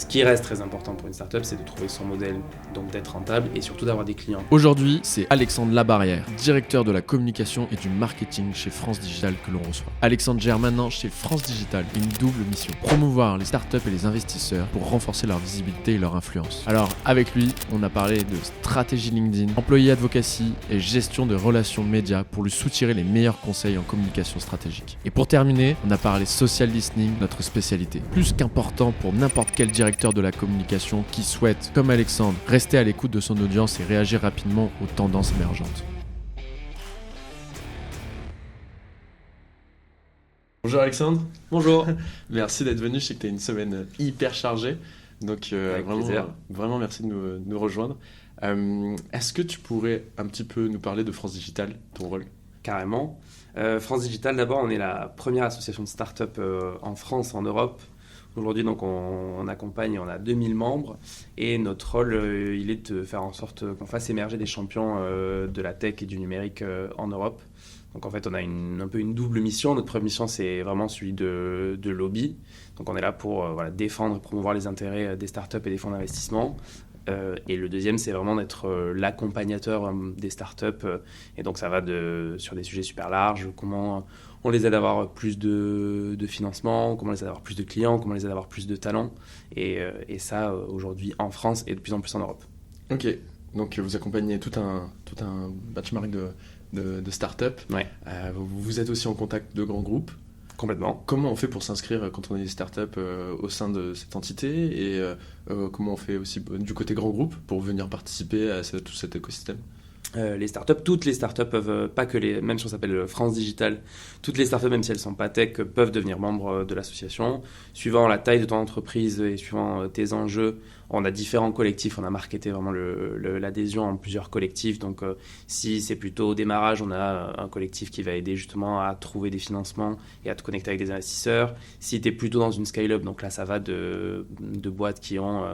Ce qui reste très important pour une startup, c'est de trouver son modèle, donc d'être rentable et surtout d'avoir des clients. Aujourd'hui, c'est Alexandre Labarrière, directeur de la communication et du marketing chez France Digital que l'on reçoit. Alexandre gère maintenant chez France Digital une double mission: promouvoir les startups et les investisseurs pour renforcer leur visibilité et leur influence. Alors, avec lui, on a parlé de stratégie LinkedIn, employé advocacy et gestion de relations médias pour lui soutirer les meilleurs conseils en communication stratégique. Et pour terminer, on a parlé social listening, notre spécialité. Plus qu'important pour n'importe quel directeur de la communication qui souhaite, comme Alexandre, rester à l'écoute de son audience et réagir rapidement aux tendances émergentes. Bonjour Alexandre. Bonjour. Merci d'être venu, je sais que tu as une semaine hyper chargée, donc vraiment merci de nous rejoindre. Est-ce que tu pourrais un petit peu nous parler de France Digital, ton rôle ? Carrément. France Digital, d'abord, on est la première association de start-up en France, en Europe. Aujourd'hui, donc, on accompagne, on a 2000 membres et notre rôle, il est de faire en sorte qu'on fasse émerger des champions de la tech et du numérique en Europe. Donc en fait, on a un peu une double mission. Notre première mission, c'est vraiment celui de lobby. Donc on est là pour défendre et promouvoir les intérêts des startups et des fonds d'investissement. Et le deuxième, c'est vraiment d'être l'accompagnateur des startups. Et donc ça va sur des sujets super larges, comment on les aide à avoir plus de financement, comment on les aide à avoir plus de clients, comment on les aide à avoir plus de talents. Et ça, aujourd'hui, en France et de plus en plus en Europe. Ok, donc vous accompagnez tout un benchmark de start-up. Ouais. Vous êtes aussi en contact de grands groupes. Complètement. Comment on fait pour s'inscrire quand on est des start-up au sein de cette entité et comment on fait aussi du côté grand groupe pour venir participer à tout cet écosystème ? Toutes les startups peuvent, pas que même si on s'appelle France Digital, toutes les startups, même si elles ne sont pas tech, peuvent devenir membres de l'association. Suivant la taille de ton entreprise et suivant tes enjeux, on a différents collectifs. On a marketé vraiment l'adhésion en plusieurs collectifs. Donc, si c'est plutôt au démarrage, on a un collectif qui va aider justement à trouver des financements et à te connecter avec des investisseurs. Si tu es plutôt dans une scale-up, donc là, ça va de boîtes qui ont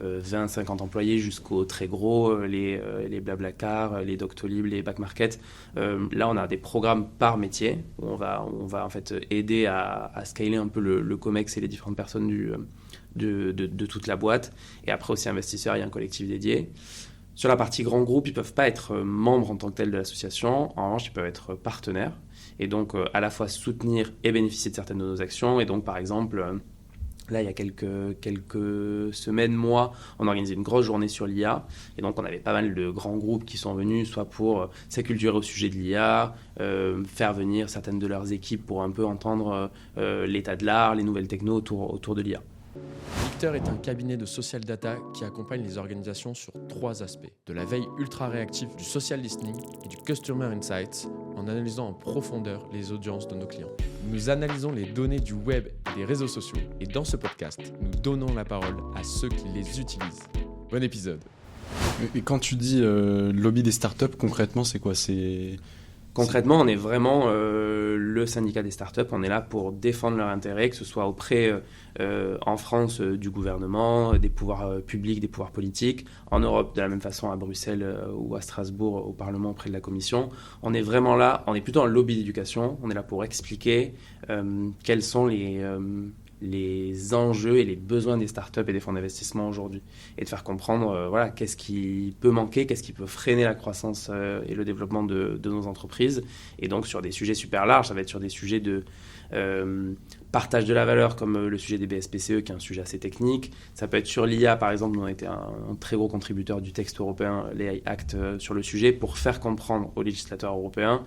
20-50 employés jusqu'aux très gros, les Blablacar, les Doctolib, les Back Market. Là, on a des programmes par métier où on va en fait aider à scaler un peu le COMEX et les différentes personnes de toute la boîte. Et après aussi investisseurs, il y a un collectif dédié. Sur la partie grand groupe, ils ne peuvent pas être membres en tant que tels de l'association. En revanche, ils peuvent être partenaires et donc à la fois soutenir et bénéficier de certaines de nos actions. Et donc, par exemple, là, il y a quelques semaines, mois, on a organisé une grosse journée sur l'IA. Et donc, on avait pas mal de grands groupes qui sont venus, soit pour s'acculturer au sujet de l'IA, faire venir certaines de leurs équipes pour un peu entendre l'état de l'art, les nouvelles technos autour de l'IA. Victor est un cabinet de social data qui accompagne les organisations sur 3 aspects: de la veille ultra réactive, du social listening et du customer insights, en analysant en profondeur les audiences de nos clients. Nous analysons les données du web et des réseaux sociaux et dans ce podcast, nous donnons la parole à ceux qui les utilisent. Bon épisode. Et quand tu dis lobby des startups, concrètement, c'est quoi ? Concrètement, on est vraiment le syndicat des startups. On est là pour défendre leurs intérêts, que ce soit auprès, en France, du gouvernement, des pouvoirs publics, des pouvoirs politiques. En Europe, de la même façon, à Bruxelles ou à Strasbourg, au Parlement, auprès de la Commission. On est vraiment là, on est plutôt un lobby d'éducation. On est là pour expliquer quels sont les enjeux et les besoins des startups et des fonds d'investissement aujourd'hui, et de faire comprendre qu'est-ce qui peut manquer, qu'est-ce qui peut freiner la croissance et le développement de nos entreprises. Et donc sur des sujets super larges, ça va être sur des sujets de partage de la valeur, comme le sujet des BSPCE, qui est un sujet assez technique. Ça peut être sur l'IA, par exemple. Nous, on a été un très gros contributeur du texte européen, l'AI Act, sur le sujet, pour faire comprendre aux législateurs européens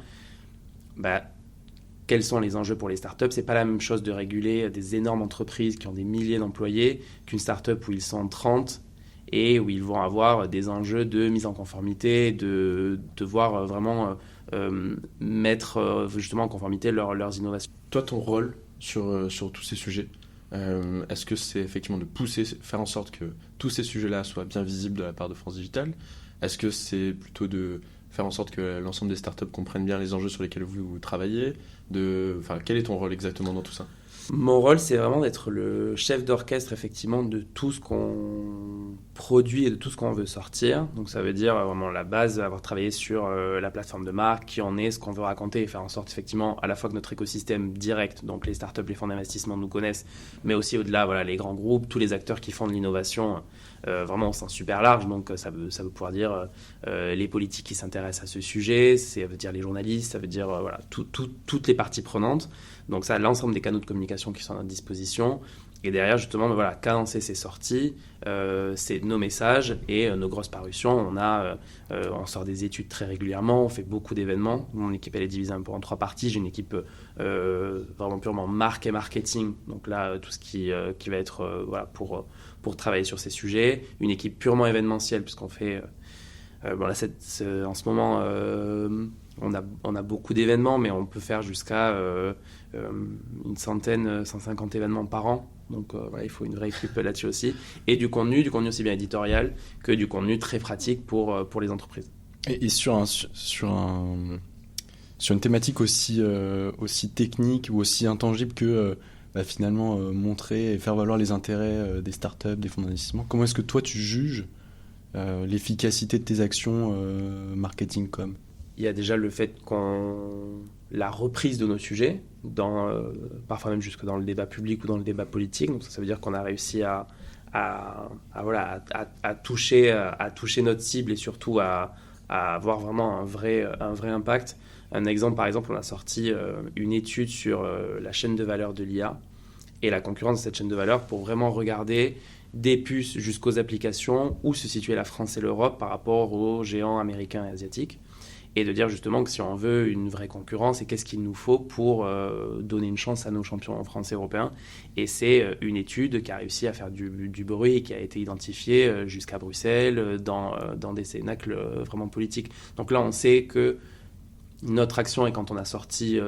quels sont les enjeux pour les startups. C'est pas la même chose de réguler des énormes entreprises qui ont des milliers d'employés qu'une startup où ils sont 30 et où ils vont avoir des enjeux de mise en conformité, de devoir vraiment mettre justement en conformité leurs innovations. Toi, ton rôle sur tous ces sujets, est-ce que c'est effectivement de pousser, faire en sorte que tous ces sujets-là soient bien visibles de la part de France Digital ? Est-ce que c'est plutôt de faire en sorte que l'ensemble des startups comprennent bien les enjeux sur lesquels vous travaillez ? Quel est ton rôle exactement dans tout ça ? Mon rôle, c'est vraiment d'être le chef d'orchestre, effectivement, de tout ce qu'on produit et de tout ce qu'on veut sortir. Donc ça veut dire vraiment la base, avoir travaillé sur la plateforme de marque, qui en est, ce qu'on veut raconter et faire en sorte effectivement à la fois que notre écosystème direct, donc les startups, les fonds d'investissement nous connaissent, mais aussi au-delà, voilà, les grands groupes, tous les acteurs qui font de l'innovation, vraiment au sens super large. Donc ça veut pouvoir dire les politiques qui s'intéressent à ce sujet, ça veut dire les journalistes, ça veut dire voilà, toutes les parties prenantes. Donc ça, l'ensemble des canaux de communication qui sont à notre disposition. Et derrière, justement, voilà, cadencer ces sorties, c'est nos messages et nos grosses parutions. On sort des études très régulièrement, on fait beaucoup d'événements. Mon équipe, elle est divisée un peu en 3 parties. J'ai une équipe vraiment purement marque et marketing. Donc là, tout ce qui va être voilà, pour travailler sur ces sujets. Une équipe purement événementielle, puisqu'on fait... bon, là, en ce moment, on a beaucoup d'événements, mais on peut faire jusqu'à une centaine, 150 événements par an. Donc voilà, il faut une vraie équipe là-dessus aussi. Et du contenu aussi bien éditorial que du contenu très pratique pour les entreprises. Et sur une thématique aussi technique ou aussi intangible que finalement montrer et faire valoir les intérêts des startups, des fonds d'investissement, comment est-ce que toi tu juges l'efficacité de tes actions marketing com? Il y a déjà le fait la reprise de nos sujets, parfois même jusque dans le débat public ou dans le débat politique. Donc ça veut dire qu'on a réussi à toucher notre cible et surtout à avoir vraiment un vrai impact. Un exemple, par exemple, on a sorti une étude sur la chaîne de valeur de l'IA et la concurrence de cette chaîne de valeur pour vraiment regarder des puces jusqu'aux applications où se situait la France et l'Europe par rapport aux géants américains et asiatiques. Et de dire justement que si on veut une vraie concurrence, et qu'est-ce qu'il nous faut pour donner une chance à nos champions français et européens. Et c'est une étude qui a réussi à faire du bruit et qui a été identifiée jusqu'à Bruxelles dans des cénacles vraiment politiques. Donc là, on sait que notre action, et quand on a sorti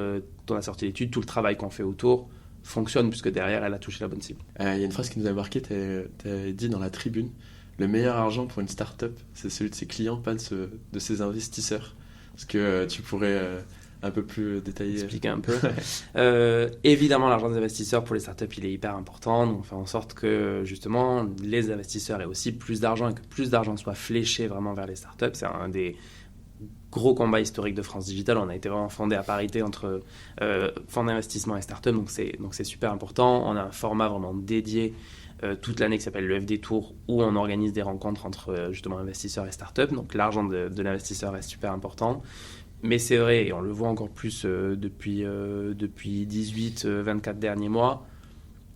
l'étude, tout le travail qu'on fait autour fonctionne, puisque derrière, elle a touché la bonne cible. Il y a une phrase qui nous a marqué, tu as dit dans la tribune, le meilleur argent pour une start-up, c'est celui de ses clients, pas de ses investisseurs. Est-ce que tu pourrais un peu plus détailler? Expliquer un peu. Évidemment, l'argent des investisseurs pour les startups, il est hyper important. Donc, on fait en sorte que justement, les investisseurs aient aussi plus d'argent et que plus d'argent soit fléché vraiment vers les startups. C'est un des gros combats historiques de France Digital. On a été vraiment fondé à parité entre fonds d'investissement et startups. Donc, c'est super important. On a un format vraiment dédié toute l'année qui s'appelle le FD Tour, où on organise des rencontres entre justement investisseurs et startups. Donc l'argent de l'investisseur est super important. Mais c'est vrai, et on le voit encore plus depuis 18-24 derniers mois,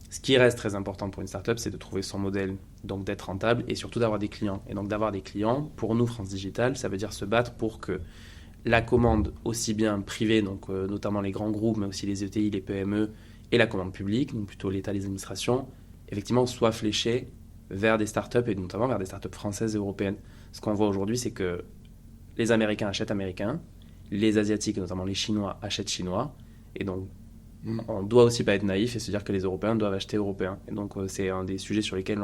ce qui reste très important pour une startup, c'est de trouver son modèle, donc d'être rentable et surtout d'avoir des clients. Et donc d'avoir des clients, pour nous, France Digital, ça veut dire se battre pour que la commande, aussi bien privée, donc notamment les grands groupes, mais aussi les ETI, les PME, et la commande publique, donc plutôt l'État, les administrations, effectivement, soit fléché vers des startups et notamment vers des startups françaises et européennes. Ce qu'on voit aujourd'hui, c'est que les Américains achètent américains, les Asiatiques, et notamment les Chinois, achètent chinois. Et donc, on doit aussi pas être naïf et se dire que les Européens doivent acheter européens. Et donc, c'est un des sujets sur lesquels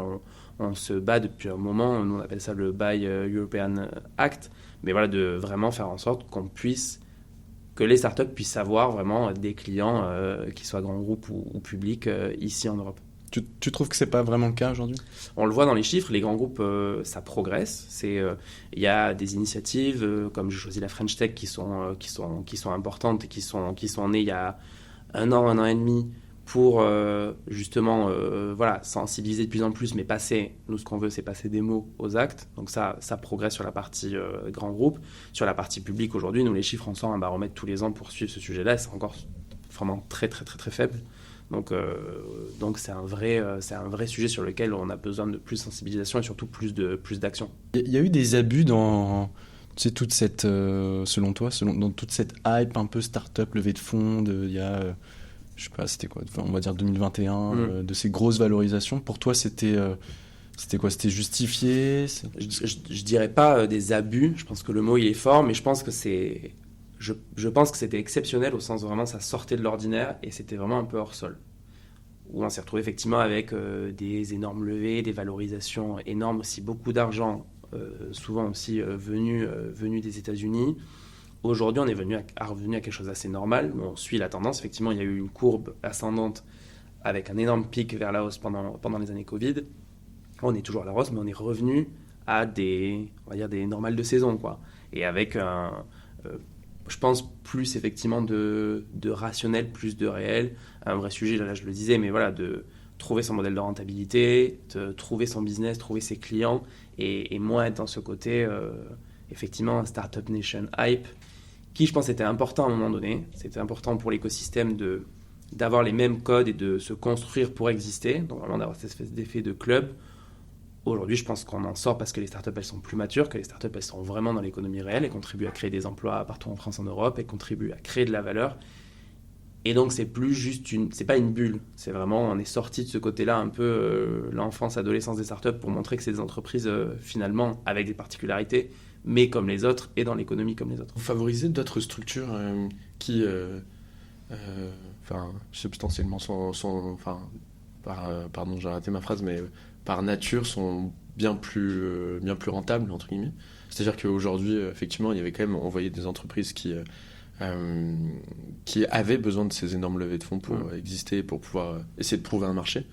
on se bat depuis un moment. Nous, on appelle ça le Buy European Act. Mais voilà, de vraiment faire en sorte que les startups puissent avoir vraiment des clients, qu'ils soient grands groupes ou publics, ici en Europe. Tu trouves que c'est pas vraiment le cas aujourd'hui? On le voit dans les chiffres, les grands groupes, ça progresse. Il y a des initiatives comme j'ai choisi la French Tech qui sont importantes et qui sont nées il y a un an et demi pour justement sensibiliser de plus en plus, mais nous ce qu'on veut c'est passer des mots aux actes. Donc ça progresse sur la partie grand groupe. Sur la partie publique aujourd'hui, nous les chiffres, on sort un baromètre tous les ans pour suivre ce sujet-là, et c'est encore vraiment très très très très faible. Donc c'est un vrai sujet sur lequel on a besoin de plus de sensibilisation et surtout plus d'action. Il y a eu des abus dans toute cette, selon toi, dans toute cette hype un peu start-up, levée de fonds, il y a, je sais pas, c'était quoi, on va dire 2021, de ces grosses valorisations. Pour toi, c'était quoi? C'était justifié? Je dirais pas des abus, je pense que le mot il est fort, mais je pense que je pense que c'était exceptionnel au sens où vraiment ça sortait de l'ordinaire et c'était vraiment un peu hors sol. Où on s'est retrouvé effectivement avec des énormes levées, des valorisations énormes, aussi beaucoup d'argent, souvent aussi venu des États-Unis. Aujourd'hui, on est revenu à quelque chose d'assez normal. On suit la tendance. Effectivement, il y a eu une courbe ascendante avec un énorme pic vers la hausse pendant les années Covid. on est toujours à la hausse, mais on est revenu à des normales de saison, quoi. Et avec je pense, plus effectivement de rationnel, plus de réel. Un vrai sujet, là je le disais, mais voilà, de trouver son modèle de rentabilité, de trouver son business, trouver ses clients, et moins être dans ce côté, effectivement, Startup Nation hype, qui je pense était important à un moment donné. C'était important pour l'écosystème d'avoir les mêmes codes et de se construire pour exister, donc vraiment d'avoir cette espèce d'effet de club. Aujourd'hui, je pense qu'on en sort parce que les startups, elles sont plus matures, que les startups, elles sont vraiment dans l'économie réelle et contribuent à créer des emplois partout en France, en Europe, et contribuent à créer de la valeur. Et donc, c'est plus juste c'est pas une bulle. C'est vraiment, on est sorti de ce côté-là, un peu l'enfance, adolescence des startups, pour montrer que c'est des entreprises, finalement, avec des particularités, mais comme les autres, et dans l'économie comme les autres. Vous favorisez d'autres structures qui, substantiellement, pardon, j'ai raté ma phrase, mais par nature sont bien plus rentables, entre guillemets. C'est-à-dire qu'aujourd'hui, effectivement, il y avait quand même, on voyait des entreprises qui avaient besoin de ces énormes levées de fonds pour exister, pour pouvoir essayer de prouver un marché.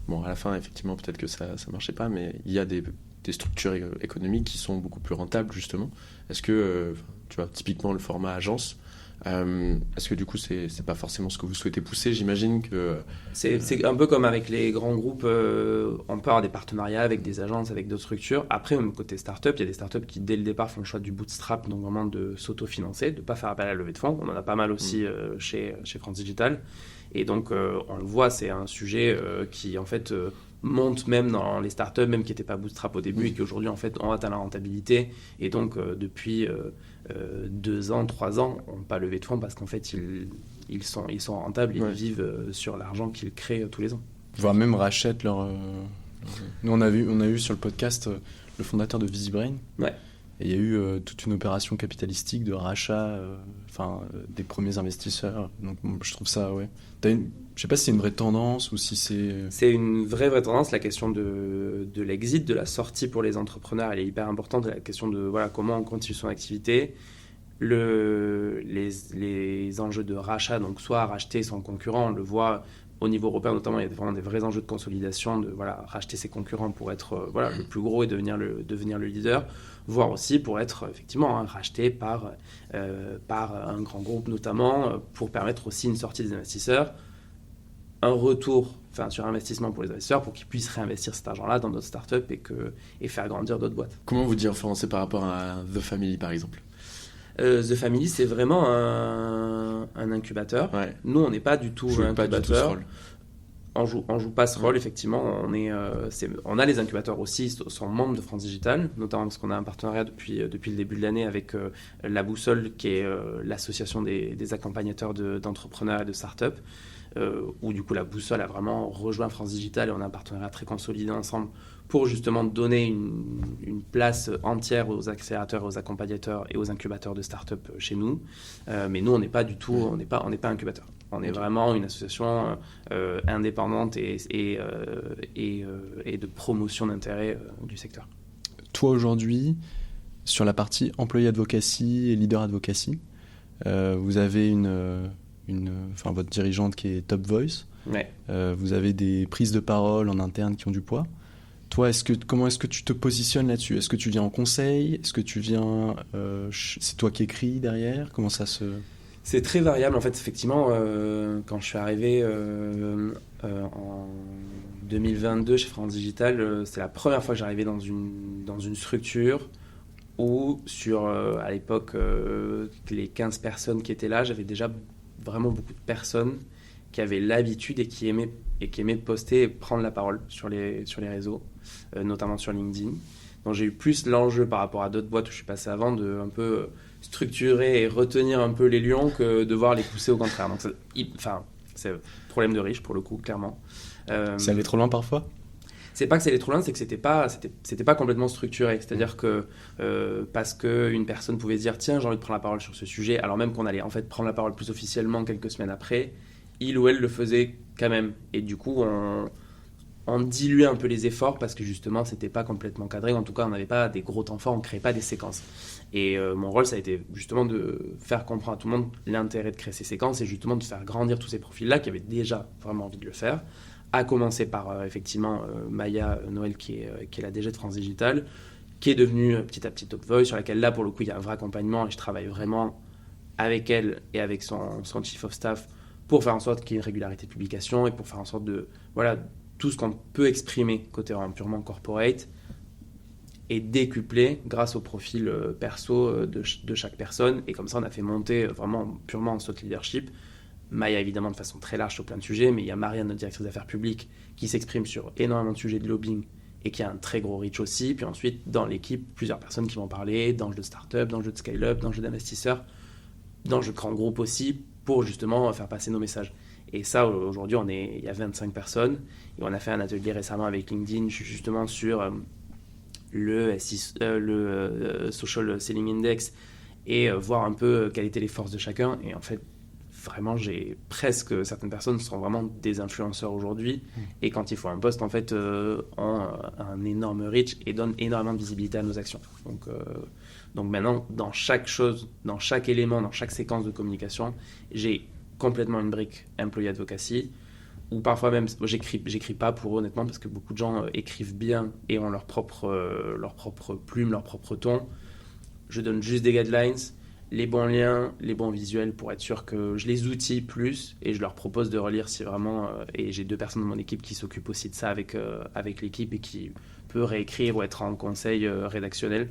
Bon, à la fin, effectivement, peut-être que ça marchait pas, mais il y a des structures économiques qui sont beaucoup plus rentables, justement. Est-ce que, tu vois, typiquement le format agence, est-ce que du coup c'est pas forcément ce que vous souhaitez pousser? J'imagine que c'est un peu comme avec les grands groupes, on peut avoir des partenariats avec des agences, avec d'autres structures. Après, même côté start-up, il y a des start-up qui dès le départ font le choix du bootstrap, donc vraiment de s'autofinancer, de ne pas faire appel à la levée de fonds. On en a pas mal aussi chez France Digital, et donc on le voit, c'est un sujet qui en fait monte même dans les startups, même qui n'étaient pas bootstrap au début et qui aujourd'hui en fait ont atteint la rentabilité, et donc depuis 2 ans, 3 ans, n'ont pas levé de fonds parce qu'en fait ils sont rentables, ils vivent sur l'argent qu'ils créent tous les ans. Voire même rachètent leur... Nous on a eu sur le podcast le fondateur de VisiBrain. Ouais. Et il y a eu toute une opération capitalistique de rachat des premiers investisseurs. Donc je trouve ça, je sais pas si c'est une vraie tendance ou si c'est... C'est une vraie tendance. La question de l'exit, de la sortie pour les entrepreneurs, elle est hyper importante. La question de comment on continue son activité. Les enjeux de rachat, donc soit racheter son concurrent, on le voit au niveau européen notamment, il y a vraiment des vrais enjeux de consolidation, de racheter ses concurrents pour être le plus gros et devenir le leader, voire aussi pour être effectivement racheté par un grand groupe notamment, pour permettre aussi une sortie des investisseurs, un retour sur investissement pour les investisseurs pour qu'ils puissent réinvestir cet argent-là dans d'autres startups et faire grandir d'autres boîtes. Comment vous différenciez par rapport à The Family par exemple? The Family, c'est vraiment un incubateur. Ouais. Nous, on n'est pas du tout un incubateur. On joue pas ce rôle, effectivement. On a les incubateurs aussi, ils sont membres de France Digital, notamment parce qu'on a un partenariat depuis le début de l'année avec La Boussole, qui est l'association des accompagnateurs d'entrepreneurs et de startups, où du coup La Boussole a vraiment rejoint France Digital et on a un partenariat très consolidé ensemble pour justement donner une place entière aux accélérateurs, aux accompagnateurs et aux incubateurs de start-up chez nous. Mais nous, on n'est pas du tout, on n'est pas incubateur. On est vraiment une association indépendante et de promotion d'intérêt du secteur. Toi, aujourd'hui, sur la partie employé advocacy et leader advocacy, vous avez votre dirigeante qui est Top Voice. Ouais. Vous avez des prises de parole en interne qui ont du poids. Toi, comment est-ce que tu te positionnes là-dessus? Est-ce que tu viens en conseil? Est-ce que tu viens... c'est toi qui écris derrière? Comment ça se... C'est très variable. En fait, effectivement, quand je suis arrivé en 2022 chez France Digital, c'était la première fois que j'arrivais dans une structure où, à l'époque, les 15 personnes qui étaient là, j'avais déjà vraiment beaucoup de personnes qui avaient l'habitude et qui aimaient poster et prendre la parole sur les réseaux, notamment sur LinkedIn. Donc j'ai eu plus l'enjeu par rapport à d'autres boîtes où je suis passé avant de un peu structurer et retenir un peu les lions que de voir les pousser au contraire. Donc c'est problème de riche pour le coup, clairement. Ça allait trop loin parfois? C'est pas que ça allait trop loin, c'est que c'était pas complètement structuré. C'est-à-dire que parce qu'une personne pouvait se dire tiens, j'ai envie de prendre la parole sur ce sujet, alors même qu'on allait en fait prendre la parole plus officiellement quelques semaines après, il ou elle le faisait quand même. Et du coup, on diluait un peu les efforts parce que justement, c'était pas complètement cadré. En tout cas, on n'avait pas des gros temps forts, on créait pas des séquences. Et mon rôle, ça a été justement de faire comprendre à tout le monde l'intérêt de créer ces séquences et justement de faire grandir tous ces profils-là qui avaient déjà vraiment envie de le faire, à commencer par effectivement Maya Noël qui est la DG de France Digital, qui est devenue petit à petit Top Voice, sur laquelle là pour le coup il y a un vrai accompagnement et je travaille vraiment avec elle et avec son chief of staff pour faire en sorte qu'il y ait une régularité de publication et pour faire en sorte de, voilà, tout ce qu'on peut exprimer côté purement corporate est décuplé grâce au profil perso de chaque personne. Et comme ça, on a fait monter vraiment purement en thought leadership. Maya, évidemment, de façon très large sur plein de sujets, mais il y a Marianne, notre directrice d'affaires publiques, qui s'exprime sur énormément de sujets de lobbying et qui a un très gros reach aussi. Puis ensuite, dans l'équipe, plusieurs personnes qui vont parler dans le jeu de start-up, dans le jeu de scale-up, dans le jeu d'investisseurs, dans le jeu de grand groupe aussi, pour justement faire passer nos messages. Et ça, aujourd'hui, il y a 25 personnes. Et on a fait un atelier récemment avec LinkedIn, justement sur le Social Selling Index, et voir un peu quelles étaient les forces de chacun. Et en fait, vraiment, certaines personnes sont vraiment des influenceurs aujourd'hui. Et quand il faut un poste, en fait, ont un énorme reach et donnent énormément de visibilité à nos actions. Donc maintenant, dans chaque chose, dans chaque élément, dans chaque séquence de communication, j'ai complètement une brique employee advocacy, ou parfois même, j'écris pas pour eux honnêtement, parce que beaucoup de gens écrivent bien et ont leur propre plume, leur propre ton. Je donne juste des guidelines, les bons liens, les bons visuels pour être sûr que je les outille plus et je leur propose de relire si vraiment, et j'ai 2 personnes de mon équipe qui s'occupent aussi de ça avec l'équipe et qui peut réécrire ou être en conseil rédactionnel.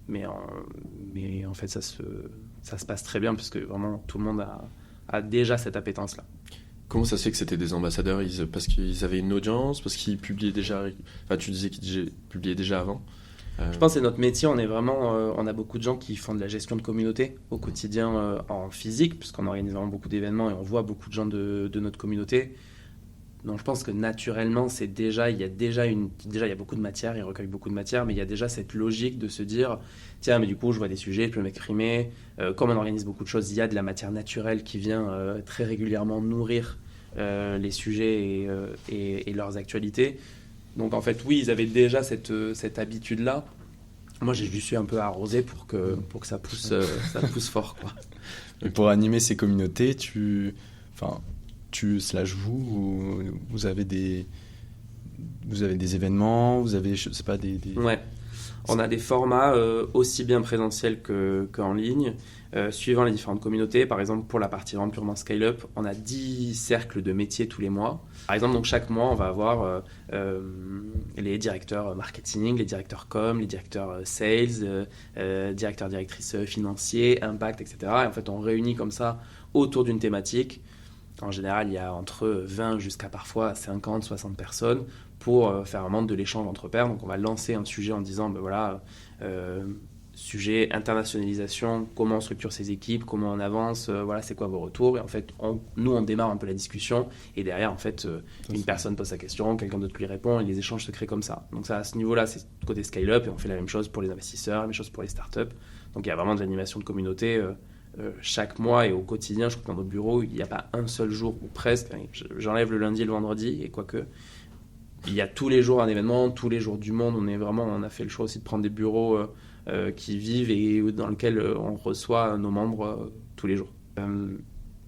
Mais en fait, ça se passe très bien parce que vraiment tout le monde a déjà cette appétence-là. Comment ça se fait que c'était des ambassadeurs? Parce qu'ils avaient une audience, parce qu'ils publiaient déjà... Enfin, tu disais qu'ils publiaient déjà avant. Je pense que c'est notre métier. On a beaucoup de gens qui font de la gestion de communauté au quotidien en physique, puisqu'on organise vraiment beaucoup d'événements et on voit beaucoup de gens de notre communauté. Donc je pense que naturellement, il y a beaucoup de matière, ils recueillent beaucoup de matière, mais il y a déjà cette logique de se dire, tiens, mais du coup, je vois des sujets, je peux m'exprimer. Comme on organise beaucoup de choses, il y a de la matière naturelle qui vient très régulièrement nourrir les sujets et leurs actualités. Donc en fait, oui, ils avaient déjà cette habitude-là. Moi, j'ai juste eu un peu arrosé pour que ça pousse fort, quoi. Et pour animer ces communautés, vous avez des événements, vous avez, je sais pas, des... Ouais, on a des formats aussi bien présentiels qu'en ligne, suivant les différentes communautés. Par exemple, pour la partie vraiment purement scale-up, on a 10 cercles de métiers tous les mois. Par exemple, donc chaque mois, on va avoir les directeurs marketing, les directeurs com, les directeurs sales, directeurs, directrices financiers, impact, etc. Et en fait, on réunit comme ça autour d'une thématique. En général, il y a entre 20 jusqu'à parfois 50, 60 personnes pour faire vraiment de l'échange entre pairs. Donc, on va lancer un sujet en disant, sujet internationalisation, comment on structure ses équipes, comment on avance, c'est quoi vos retours. Et en fait, on démarre un peu la discussion et derrière, en fait, une personne pose sa question, quelqu'un d'autre lui répond et les échanges se créent comme ça. Donc ça, à ce niveau-là, c'est côté scale-up et on fait la même chose pour les investisseurs, la même chose pour les startups. Donc il y a vraiment de l'animation de communauté chaque mois et au quotidien. Je crois que dans nos bureaux, il n'y a pas un seul jour ou presque. J'enlève le lundi et le vendredi et quoique il y a tous les jours un événement, tous les jours du monde. On a fait le choix aussi de prendre des bureaux qui vivent et dans lesquels on reçoit nos membres tous les jours.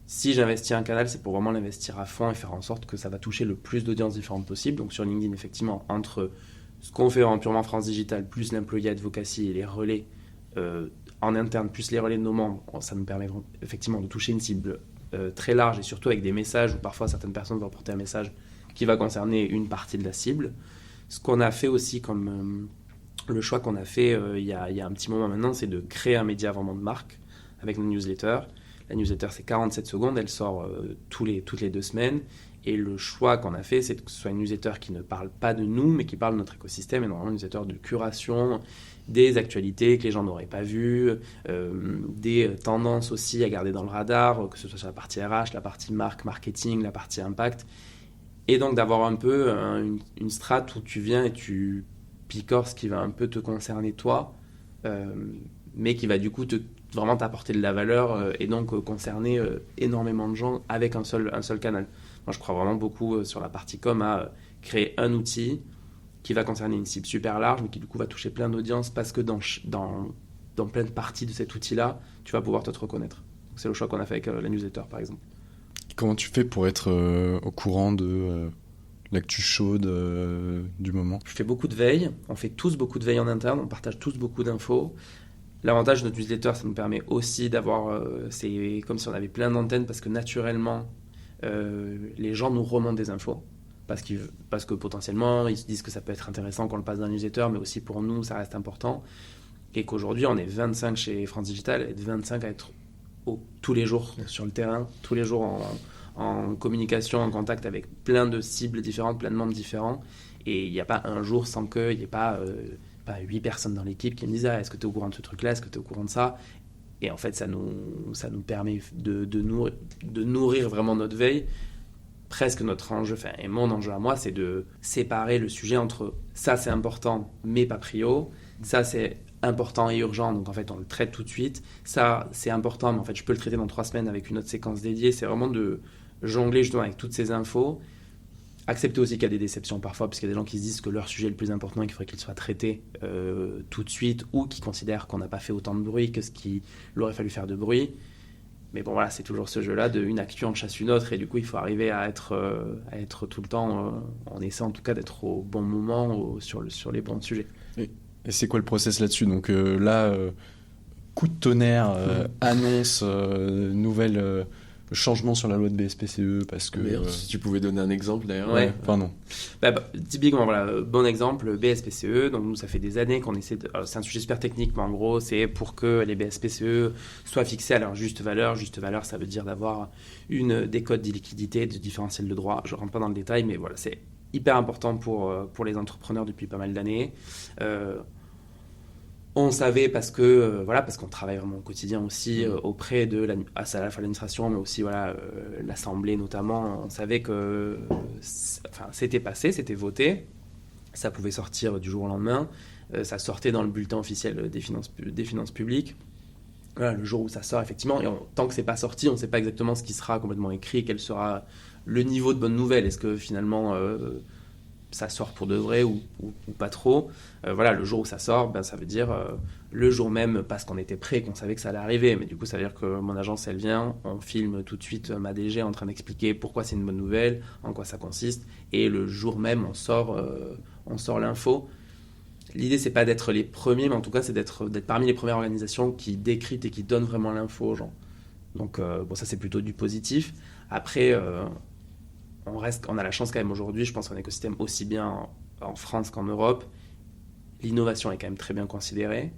Si j'investis un canal, c'est pour vraiment l'investir à fond et faire en sorte que ça va toucher le plus d'audiences différentes possible. Donc sur LinkedIn, effectivement, entre ce qu'on fait en purement France Digital, plus l'employee advocacy et les relais en interne, plus les relais de nos membres, ça nous permet effectivement de toucher une cible très large et surtout avec des messages où parfois certaines personnes vont porter un message qui va concerner une partie de la cible. Ce qu'on a fait aussi comme le choix qu'on a fait il y a un petit moment maintenant, c'est de créer un média vraiment de marque avec une newsletter. La newsletter, c'est 47 secondes, elle sort toutes les 2 semaines. Et le choix qu'on a fait, c'est que ce soit une newsletter qui ne parle pas de nous, mais qui parle de notre écosystème, et normalement une newsletter de curation, des actualités que les gens n'auraient pas vues, des tendances aussi à garder dans le radar, que ce soit sur la partie RH, la partie marque, marketing, la partie impact. Et donc d'avoir un peu une strate où tu viens et tu picores ce qui va un peu te concerner toi, mais qui va du coup vraiment t'apporter de la valeur et donc concerner énormément de gens avec un seul canal. Moi, je crois vraiment beaucoup sur la partie com à créer un outil qui va concerner une cible super large, mais qui du coup va toucher plein d'audiences parce que dans plein de parties de cet outil-là, tu vas pouvoir te reconnaître. Donc, c'est le choix qu'on a fait avec la newsletter, par exemple. Comment tu fais pour être au courant de l'actu chaude du moment? Je fais beaucoup de veille, on fait tous beaucoup de veille en interne, on partage tous beaucoup d'infos. L'avantage de notre newsletter, ça nous permet aussi d'avoir, c'est comme si on avait plein d'antennes parce que naturellement, les gens nous remontent des infos. Parce que potentiellement, ils se disent que ça peut être intéressant qu'on le passe dans le newsletter, mais aussi pour nous, ça reste important. Et qu'aujourd'hui, on est 25 chez France Digital, et 25 à être tous les jours sur le terrain, tous les jours en communication, en contact avec plein de cibles différentes, plein de membres différents. Et il n'y a pas un jour sans qu'il n'y ait pas 8 personnes dans l'équipe qui me disent « est-ce que tu es au courant de ce truc-là ? Est-ce que tu es au courant de ça ?» Et en fait, ça nous permet de nourrir vraiment notre veille. Presque notre enjeu, et mon enjeu à moi, c'est de séparer le sujet entre ça c'est important mais pas prio, ça c'est important et urgent, donc en fait on le traite tout de suite, ça c'est important mais en fait je peux le traiter dans 3 semaines avec une autre séquence dédiée. C'est vraiment de jongler justement avec toutes ces infos, accepter aussi qu'il y a des déceptions parfois parce qu'il y a des gens qui se disent que leur sujet est le plus important et qu'il faudrait qu'il soit traité tout de suite, ou qui considèrent qu'on n'a pas fait autant de bruit que ce qu'il aurait fallu faire de bruit. Mais bon, voilà, c'est toujours ce jeu-là une actu en chasse une autre, et du coup, il faut arriver à être tout le temps, on essaie en tout cas d'être au bon moment, sur les bons sujets. Et c'est quoi le process là-dessus? Donc là, coup de tonnerre, annonce, nouvelle changement sur la loi de BSPCE, parce que... Si tu pouvais donner un exemple d'ailleurs. Ouais. Pardon. Typiquement, voilà, bon exemple, BSPCE. Donc nous, ça fait des années qu'on essaie de... Alors, c'est un sujet super technique, mais en gros, c'est pour que les BSPCE soient fixés à leur juste valeur. Juste valeur, ça veut dire d'avoir des codes d'illiquidité, de différentiel de droit. Je ne rentre pas dans le détail, mais voilà, c'est hyper important pour les entrepreneurs depuis pas mal d'années. On savait parce qu'on travaille vraiment au quotidien aussi auprès de à la fois l'administration, mais aussi l'Assemblée notamment. On savait que c'était passé, c'était voté, ça pouvait sortir du jour au lendemain, ça sortait dans le bulletin officiel des finances publiques. Voilà, le jour où ça sort effectivement, et tant que c'est pas sorti, on ne sait pas exactement ce qui sera complètement écrit, quel sera le niveau de bonne nouvelle. Est-ce que finalement ça sort pour de vrai ou pas trop. Le jour où ça sort, ça veut dire le jour même, parce qu'on était prêt, qu'on savait que ça allait arriver. Mais du coup, ça veut dire que mon agence, elle vient, on filme tout de suite ma DG en train d'expliquer pourquoi c'est une bonne nouvelle, en quoi ça consiste. Et le jour même, on sort l'info. L'idée, c'est pas d'être les premiers, mais en tout cas, c'est d'être parmi les premières organisations qui décryptent et qui donnent vraiment l'info aux gens. Donc, ça, c'est plutôt du positif. Après... on a la chance quand même aujourd'hui, je pense qu'un écosystème aussi bien en France qu'en Europe, l'innovation est quand même très bien considérée.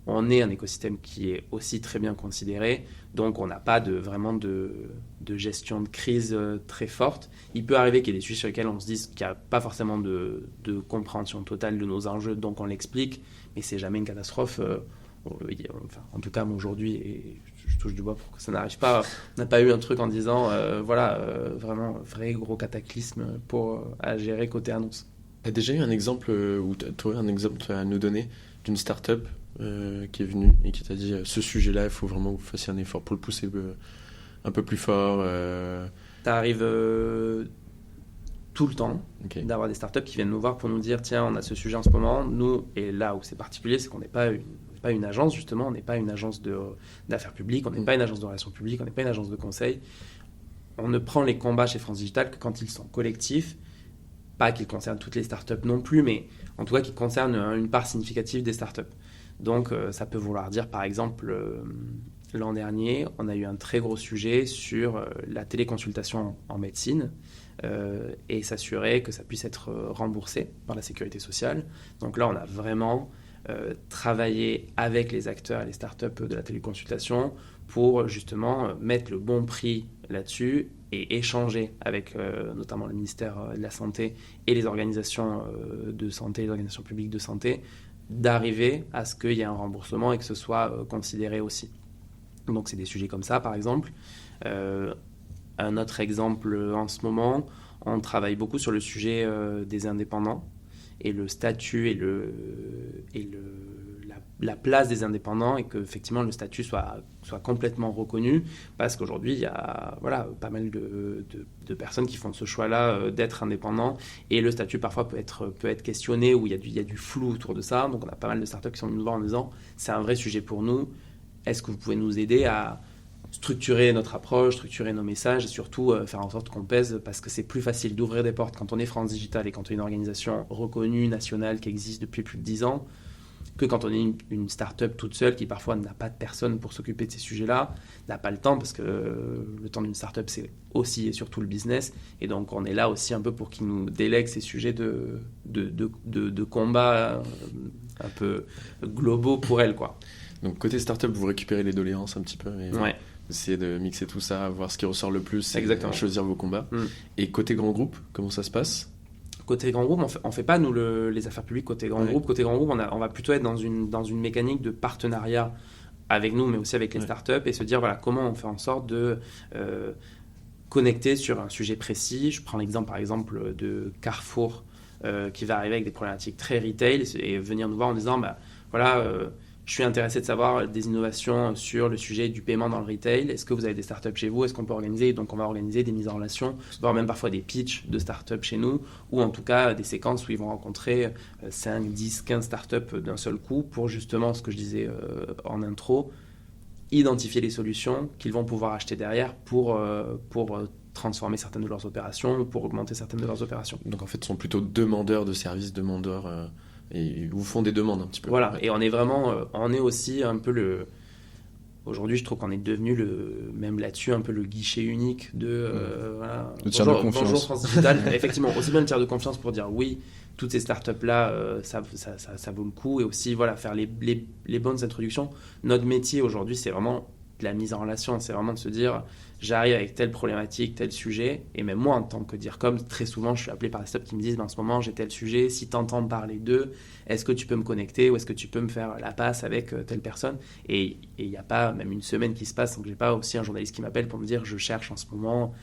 On est un écosystème qui est aussi très bien considéré, donc on n'a pas vraiment de gestion de crise très forte. Il peut arriver qu'il y ait des sujets sur lesquels on se dise qu'il n'y a pas forcément de compréhension totale de nos enjeux, donc on l'explique, mais c'est jamais une catastrophe. En tout cas, moi, aujourd'hui, et je touche du bois pour que ça n'arrive pas, on n'a pas eu un truc en disant vraiment vrai gros cataclysme à gérer côté annonce. Tu as déjà eu un exemple à nous donner d'une start-up qui est venue et qui t'a dit ce sujet-là, il faut vraiment que vous fassiez un effort pour le pousser un peu plus fort Ça arrive tout le temps d'avoir des startups qui viennent nous voir pour nous dire tiens, on a ce sujet en ce moment. Nous, et là où c'est particulier, c'est qu'on n'est pas une agence, justement, on n'est pas une agence d'affaires publiques, on n'est pas une agence de relations publiques, on n'est pas une agence de conseil. On ne prend les combats chez France Digital que quand ils sont collectifs, pas qu'ils concernent toutes les startups non plus, mais en tout cas qu'ils concernent une part significative des startups. Donc ça peut vouloir dire, par exemple, l'an dernier, on a eu un très gros sujet sur la téléconsultation en médecine et s'assurer que ça puisse être remboursé par la sécurité sociale. Donc là, on a vraiment... travailler avec les acteurs et les startups de la téléconsultation pour justement mettre le bon prix là-dessus et échanger avec notamment le ministère de la Santé et les organisations de santé, les organisations publiques de santé, d'arriver à ce qu'il y ait un remboursement et que ce soit considéré aussi. Donc c'est des sujets comme ça, par exemple. Un autre exemple en ce moment, on travaille beaucoup sur le sujet des indépendants et le statut et la place des indépendants, et qu'effectivement le statut soit complètement reconnu, parce qu'aujourd'hui il y a pas mal de personnes qui font ce choix-là d'être indépendants, et le statut parfois peut être questionné, où il y a du flou autour de ça. Donc on a pas mal de startups qui sont venues nous voir en disant c'est un vrai sujet pour nous, est-ce que vous pouvez nous aider à structurer notre approche, structurer nos messages et surtout faire en sorte qu'on pèse parce que c'est plus facile d'ouvrir des portes quand on est France Digital et quand on est une organisation reconnue, nationale, qui existe depuis plus de 10 ans que quand on est une start-up toute seule qui parfois n'a pas de personne pour s'occuper de ces sujets-là, n'a pas le temps parce que le temps d'une start-up c'est aussi et surtout le business et donc on est là aussi un peu pour qu'ils nous délèguent ces sujets de combat un peu globaux pour elles quoi. Donc côté startup, vous récupérez les doléances un petit peu et Ouais. essayez de mixer tout ça, voir ce qui ressort le plus Exactement. et choisir vos combats. Et côté grand groupe, comment ça se passe ? Côté grand groupe, on fait pas nous les affaires publiques côté grand groupe. Côté grand groupe, on va plutôt être dans une mécanique de partenariat avec nous, mais aussi avec les startups et se dire voilà comment on fait en sorte de connecter sur un sujet précis. Je prends l'exemple par exemple de Carrefour qui va arriver avec des problématiques très retail et venir nous voir en disant voilà. Je suis intéressé de savoir des innovations sur le sujet du paiement dans le retail. Est-ce que vous avez des startups chez vous ? Est-ce qu'on peut organiser ? Donc, on va organiser des mises en relation, voire même parfois des pitchs de startups chez nous, ou en tout cas des séquences où ils vont rencontrer 5, 10, 15 startups d'un seul coup pour justement, ce que je disais en intro, identifier les solutions qu'ils vont pouvoir acheter derrière pour transformer certaines de leurs opérations ou pour augmenter certaines de leurs opérations. Donc, en fait, ce sont plutôt demandeurs de services, demandeurs... Et ils vous font des demandes un petit peu. Voilà, et on est vraiment, on est aussi un peu aujourd'hui je trouve qu'on est devenu même là-dessus un peu le guichet unique de voilà. Le tiers de confiance. Bonjour France Digital, effectivement, aussi bien le tiers de confiance pour dire oui, toutes ces startups-là, ça vaut le coup, et aussi voilà, faire les bonnes introductions. Notre métier aujourd'hui, c'est vraiment de la mise en relation, c'est vraiment de se dire j'arrive avec telle problématique, tel sujet, et même moi en tant que DIRCOM, très souvent je suis appelé par des startups qui me disent en ce moment j'ai tel sujet, si tu entends parler d'eux, est-ce que tu peux me connecter ou est-ce que tu peux me faire la passe avec telle personne, et il n'y a pas même une semaine qui se passe sans que j'ai pas aussi un journaliste qui m'appelle pour me dire je cherche en ce moment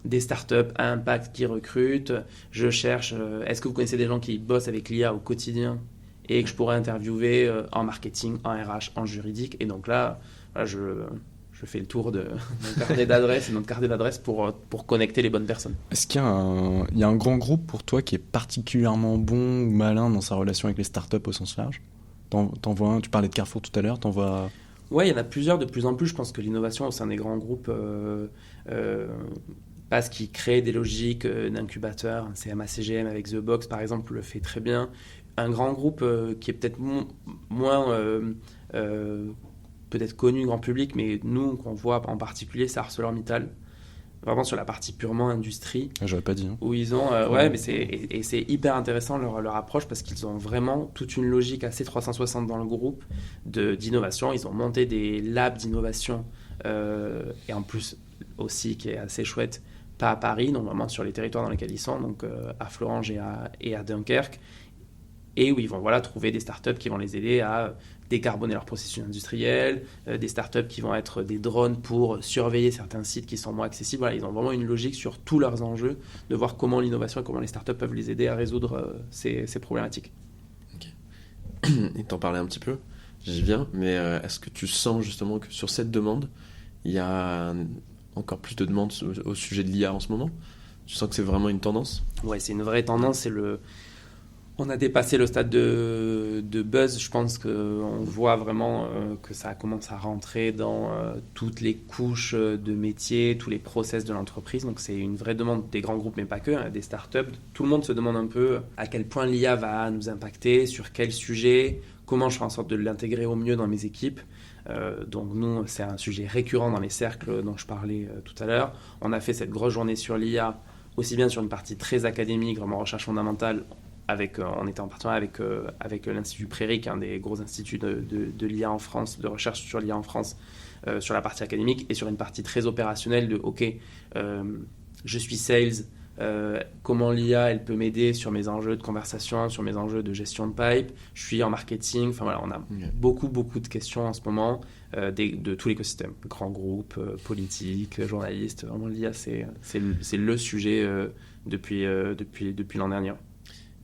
des startups à impact qui recrutent, je cherche, est-ce que vous connaissez des gens qui bossent avec l'IA au quotidien et que je pourrais interviewer en marketing, en RH, en juridique, et donc là voilà, je fais le tour de mon carnet d'adresses et notre carnet d'adresses pour connecter les bonnes personnes. Est-ce qu'il y a un grand groupe pour toi qui est particulièrement bon ou malin dans sa relation avec les startups au sens large ? T'en vois un, tu parlais de Carrefour tout à l'heure, t'en vois... Ouais, il y en a plusieurs de plus en plus. Je pense que l'innovation au sein des grands groupes parce qu'ils créent des logiques d'incubateurs. Un CMA-CGM avec The Box, par exemple, le fait très bien. Un grand groupe qui est peut-être moins... peut-être connu grand public, mais nous, qu'on voit en particulier, c'est ArcelorMittal, vraiment sur la partie purement industrie. J'aurais pas dit. Où ils ont... ouais, mais c'est hyper intéressant leur approche parce qu'ils ont vraiment toute une logique assez 360 dans le groupe d'innovation. Ils ont monté des labs d'innovation et en plus aussi, qui est assez chouette, pas à Paris, donc vraiment sur les territoires dans lesquels ils sont, donc à Florange et à Dunkerque, et où ils vont trouver des startups qui vont les aider à décarboner leur processus industriel, des startups qui vont être des drones pour surveiller certains sites qui sont moins accessibles. Voilà, ils ont vraiment une logique sur tous leurs enjeux, de voir comment l'innovation et comment les startups peuvent les aider à résoudre ces problématiques. Ok. Et t'en parlais un petit peu, j'y viens, mais est-ce que tu sens justement que sur cette demande, il y a encore plus de demandes au sujet de l'IA en ce moment ? Tu sens que c'est vraiment une tendance ? Ouais, c'est une vraie tendance, on a dépassé le stade de buzz. Je pense qu'on voit vraiment que ça commence à rentrer dans toutes les couches de métiers, tous les process de l'entreprise. Donc c'est une vraie demande des grands groupes, mais pas que, hein, des startups. Tout le monde se demande un peu à quel point l'IA va nous impacter, sur quel sujet, comment je fais en sorte de l'intégrer au mieux dans mes équipes. Donc nous, c'est un sujet récurrent dans les cercles dont je parlais tout à l'heure. On a fait cette grosse journée sur l'IA, aussi bien sur une partie très académique, vraiment recherche fondamentale, on était en partenariat avec l'Institut Prairie, qui est un des gros instituts de l'IA en France, de recherche sur l'IA en France, sur la partie académique, et sur une partie très opérationnelle de je suis sales, comment l'IA elle peut m'aider sur mes enjeux de conversation, sur mes enjeux de gestion de pipe, je suis en marketing, enfin voilà, on a beaucoup de questions en ce moment de tout l'écosystème, grands groupes, politiques, journalistes, vraiment l'IA c'est le sujet depuis l'an dernier.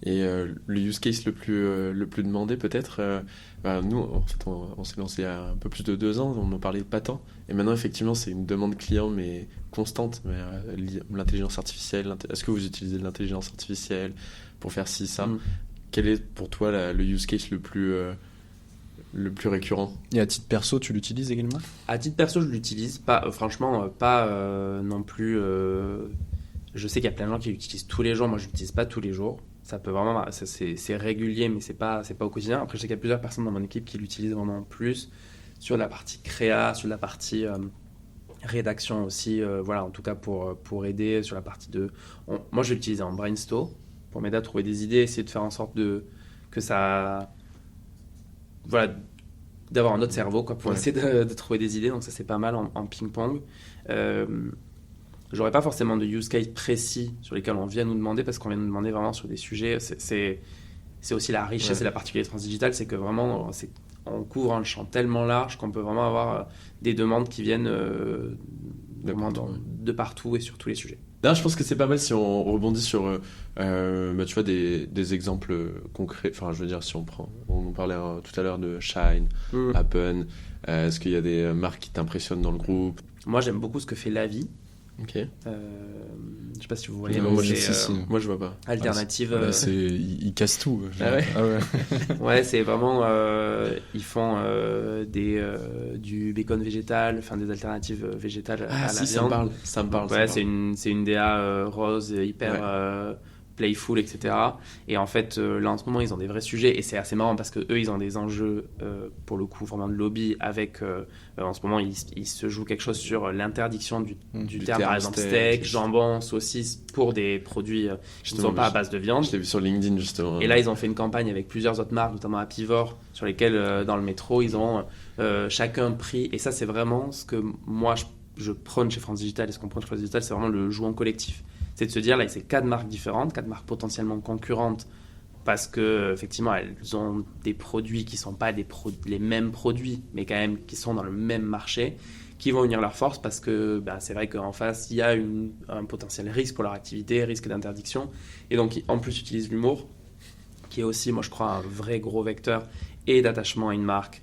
Et le use case le plus demandé peut-être, nous en fait on s'est lancé il y a un peu plus de 2 ans, on en parlait pas tant, et maintenant effectivement c'est une demande client mais constante, mais l'intelligence artificielle, est-ce que vous utilisez de l'intelligence artificielle pour faire ci, ça Quel est pour toi le use case le plus le plus récurrent. Et à titre perso, tu l'utilises également ? À titre perso, je l'utilise pas, franchement, pas non plus. Je sais qu'il y a plein de gens qui l'utilisent tous les jours. Moi, je l'utilise pas tous les jours. Ça peut vraiment, c'est régulier, mais c'est pas au quotidien. Après, je sais qu'il y a plusieurs personnes dans mon équipe qui l'utilisent vraiment plus sur la partie créa, sur la partie rédaction aussi. Voilà, en tout cas pour aider sur la partie de. Moi, je l'utilise en brainstorm pour m'aider à trouver des idées, essayer de faire en sorte que ça. Voilà, d'avoir un autre cerveau quoi, pour essayer de trouver des idées. Donc ça, c'est pas mal en ping-pong. J'aurais pas forcément de use case précis sur lesquels on vient nous demander, parce qu'on vient nous demander vraiment sur des sujets. C'est aussi la richesse et la particularité de France Digital, c'est que vraiment, on couvre un champ tellement large qu'on peut vraiment avoir des demandes qui viennent de partout et sur tous les sujets. Là, je pense que c'est pas mal si on rebondit sur tu vois, des exemples concrets. Enfin, je veux dire, si on parlait tout à l'heure de Shine, Happen. Est-ce qu'il y a des marques qui t'impressionnent dans le groupe ? Moi, j'aime beaucoup ce que fait Lavi. Ok. Je sais pas si vous voyez. Non, moi, moi, je vois pas. Alternative. Ils cassent tout. Ah ouais. Ah ouais. Ouais, c'est vraiment. Ils font du bacon végétal, enfin des alternatives végétales à la viande. Ça me parle. Ouais, c'est une DA rose hyper playful, etc. Et en fait, là en ce moment, ils ont des vrais sujets et c'est assez marrant parce que eux, ils ont des enjeux pour le coup vraiment de lobby avec. En ce moment, ils se jouent quelque chose sur l'interdiction du terme, par exemple steak, jambon, saucisse pour des produits qui ne sont pas à base de viande. Je l'ai vu sur LinkedIn justement. Et là, ils ont fait une campagne avec plusieurs autres marques, notamment Apivore, sur lesquelles dans le métro, ils ont chacun pris. Et ça, c'est vraiment ce que moi je prône chez France Digital, et ce qu'on prône chez France Digital, c'est vraiment le jouant collectif. C'est de se dire, là, c'est 4 marques différentes, 4 marques potentiellement concurrentes, parce que effectivement, elles ont des produits qui ne sont pas les mêmes produits, mais quand même qui sont dans le même marché, qui vont unir leurs forces, parce que c'est vrai qu'en face, il y a un potentiel risque pour leur activité, risque d'interdiction, et donc en plus, ils utilisent l'humour, qui est aussi, moi je crois, un vrai gros vecteur, et d'attachement à une marque,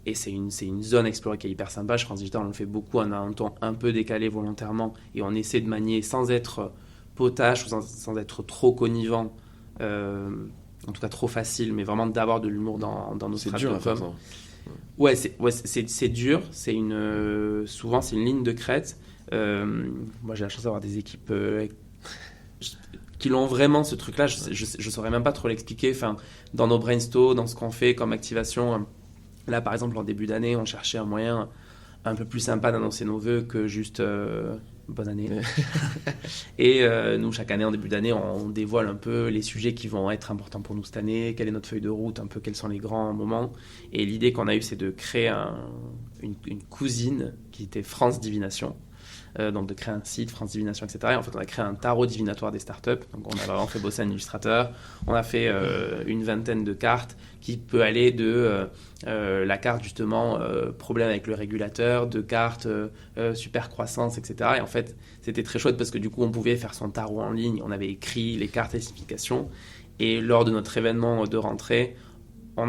et c'est une zone explorée qui est hyper sympa. Chez France Digital, on le fait beaucoup, on a un ton un peu décalé volontairement et on essaie de manier sans être potache ou sans être trop connivant, en tout cas trop facile, mais vraiment d'avoir de l'humour dans nos strates de com. Ouais, c'est dur. Souvent, c'est une ligne de crête. Moi, j'ai la chance d'avoir des équipes qui l'ont vraiment, ce truc-là. Je saurais même pas trop l'expliquer. Enfin, dans nos brainstorms, dans ce qu'on fait comme activation. Là, par exemple, en début d'année, on cherchait un moyen un peu plus sympa d'annoncer nos vœux que juste bonne année. Et nous, chaque année, en début d'année, on dévoile un peu les sujets qui vont être importants pour nous cette année, quelle est notre feuille de route, un peu quels sont les grands moments. Et l'idée qu'on a eue, c'est de créer une cousine qui était France Divination. Donc de créer un site, France Divination, etc. Et en fait, on a créé un tarot divinatoire des startups. Donc on a vraiment fait bosser un illustrateur. On a fait une vingtaine de cartes qui peut aller de la carte justement problème avec le régulateur, de cartes super croissance, etc. Et en fait, c'était très chouette parce que du coup, on pouvait faire son tarot en ligne. On avait écrit les cartes et les explications. Et lors de notre événement de rentrée,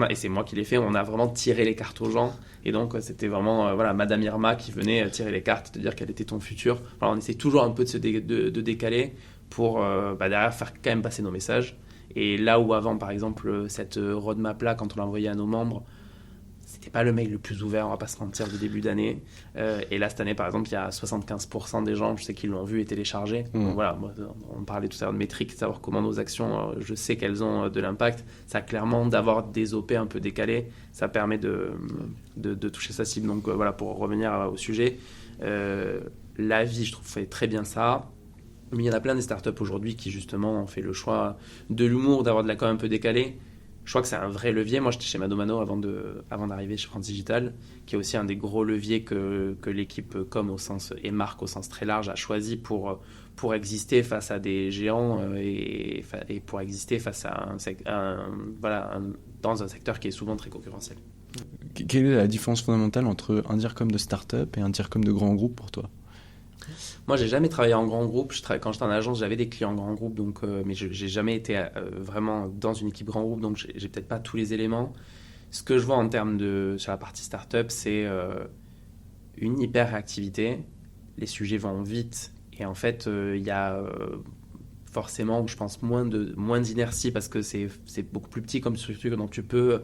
et c'est moi qui l'ai fait, on a vraiment tiré les cartes aux gens. Et donc, c'était vraiment Madame Irma qui venait tirer les cartes, te dire quel était ton futur. Alors, on essaie toujours un peu de décaler pour derrière faire quand même passer nos messages. Et là où avant, par exemple, cette roadmap-là, quand on l'a envoyée à nos membres, c'était pas le mail le plus ouvert, on va pas se mentir, du début d'année. Et là, cette année, par exemple, il y a 75% des gens, je sais qu'ils l'ont vu et téléchargé. Donc voilà, on parlait tout à l'heure de métriques, de savoir comment nos actions, je sais qu'elles ont de l'impact. Ça, clairement, d'avoir des OP un peu décalés, ça permet de toucher sa cible. Donc voilà, pour revenir au sujet, la vie, je trouve, fait très bien ça. Mais il y en a plein des startups aujourd'hui qui, justement, ont fait le choix de l'humour, d'avoir de la com un peu décalée. Je crois que c'est un vrai levier. Moi, j'étais chez Madomano avant d'arriver chez France Digital, qui est aussi un des gros leviers que l'équipe com au sens, et marque au sens très large a choisi pour exister face à des géants et pour exister face à dans un secteur qui est souvent très concurrentiel. Quelle est la différence fondamentale entre un DIRCOM de start-up et un DIRCOM de grand groupe pour toi ? Moi, j'ai jamais travaillé en grand groupe. Quand j'étais en agence, j'avais des clients en grand groupe, donc, mais j'ai jamais été vraiment dans une équipe grand groupe, donc j'ai peut-être pas tous les éléments. Ce que je vois en termes sur la partie startup, c'est une hyper réactivité. Les sujets vont vite et en fait, il y a forcément, je pense, moins d'inertie parce que c'est beaucoup plus petit comme structure, donc tu peux...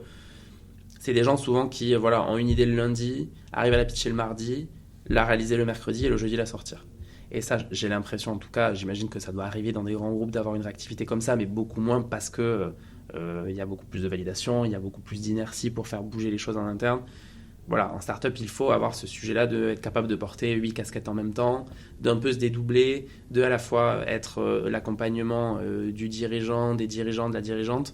C'est des gens souvent qui ont une idée le lundi, arrivent à la pitcher le mardi, la réaliser le mercredi et le jeudi la sortir. Et ça, j'ai l'impression, en tout cas, j'imagine que ça doit arriver dans des grands groupes d'avoir une réactivité comme ça, mais beaucoup moins parce que il y a beaucoup plus de validation, il y a beaucoup plus d'inertie pour faire bouger les choses en interne. Voilà, en start-up, il faut avoir ce sujet-là d'être capable de porter 8 casquettes en même temps, d'un peu se dédoubler, de à la fois être l'accompagnement du dirigeant, des dirigeants, de la dirigeante,